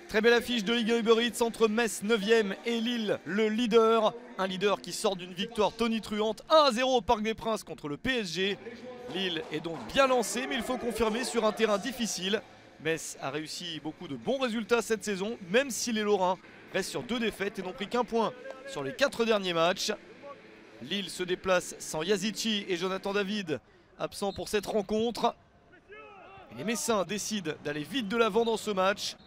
Très belle affiche de Ligue 1 Uber Eats entre Metz 9e et Lille, le leader. Un leader qui sort d'une victoire tonitruante 1-0 au Parc des Princes contre le PSG. Lille est donc bien lancé, mais il faut confirmer sur un terrain difficile. Metz a réussi beaucoup de bons résultats cette saison, même si les Lorrains restent sur 2 défaites et n'ont pris qu'un point sur les 4 derniers matchs. Lille se déplace sans Yazici et Jonathan David, absents pour cette rencontre. Et les Messins décident d'aller vite de l'avant dans ce match.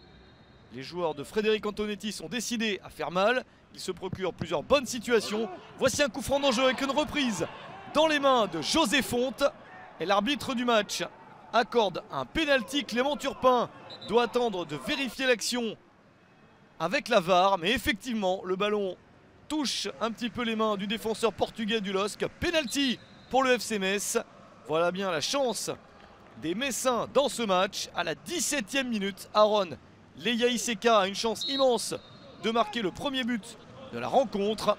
Les joueurs de Frédéric Antonetti sont décidés à faire mal. Ils se procurent plusieurs bonnes situations. Voici un coup franc d'enjeu avec une reprise dans les mains de José Fonte. Et l'arbitre du match accorde un pénalty. Clément Turpin doit attendre de vérifier l'action avec la VAR. Mais effectivement, le ballon touche un petit peu les mains du défenseur portugais du LOSC. Pénalty pour le FC Metz. Voilà bien la chance des Messins dans ce match. À la 17e minute, Aaron Leia Iseka a une chance immense de marquer le premier but de la rencontre.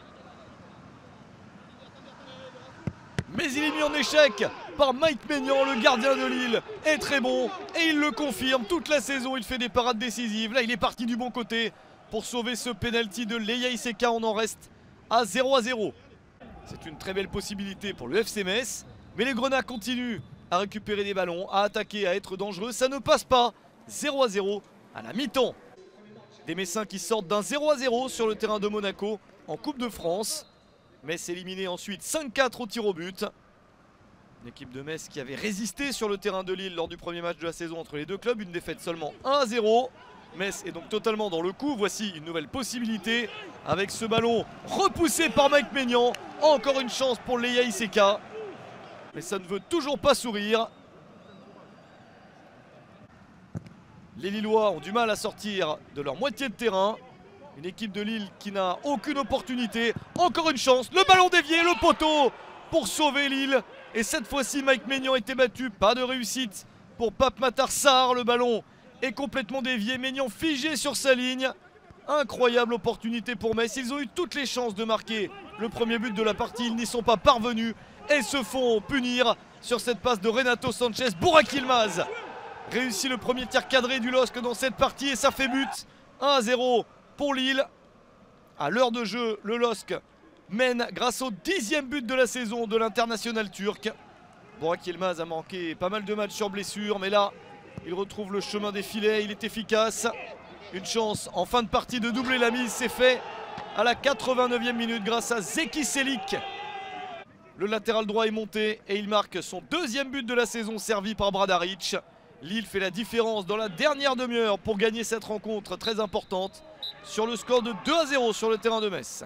Mais il est mis en échec par Mike Maignan, le gardien de Lille est très bon et il le confirme toute la saison. Il fait des parades décisives. Là, il est parti du bon côté pour sauver ce penalty de Leia Iseka. On en reste à 0-0. C'est une très belle possibilité pour le FC Metz. Mais les Grenats continuent à récupérer des ballons, à attaquer, à être dangereux. Ça ne passe pas. 0-0 à la mi-temps. Des Messins qui sortent d'un 0-0 sur le terrain de Monaco en Coupe de France. Metz éliminé ensuite 5-4 au tir au but. Une équipe de Metz qui avait résisté sur le terrain de Lille lors du premier match de la saison entre les deux clubs. Une défaite seulement 1-0. Metz est donc totalement dans le coup. Voici une nouvelle possibilité avec ce ballon repoussé par Mike Maignan. Encore une chance pour Leia Iseka. Mais ça ne veut toujours pas sourire. Les Lillois ont du mal à sortir de leur moitié de terrain. Une équipe de Lille qui n'a aucune opportunité. Encore une chance, le ballon dévié, le poteau pour sauver Lille. Et cette fois-ci, Mike Maignan était battu. Pas de réussite pour Pape Matar Sarr. Le ballon est complètement dévié. Maignan figé sur sa ligne. Incroyable opportunité pour Metz. Ils ont eu toutes les chances de marquer le premier but de la partie. Ils n'y sont pas parvenus et se font punir sur cette passe de Renato Sanchez. Burak Yilmaz réussit le premier tir cadré du LOSC dans cette partie et ça fait but. 1-0 pour Lille. À l'heure de jeu, le LOSC mène grâce au 10e but de la saison de l'international turc. Burak Yilmaz a manqué pas mal de matchs sur blessure, mais là, il retrouve le chemin des filets, il est efficace. Une chance en fin de partie de doubler la mise, c'est fait à la 89e minute grâce à Zeki Çelik. Le latéral droit est monté et il marque son 2e but de la saison servi par Bradarić. Lille fait la différence dans la dernière demi-heure pour gagner cette rencontre très importante sur le score de 2-0 sur le terrain de Metz.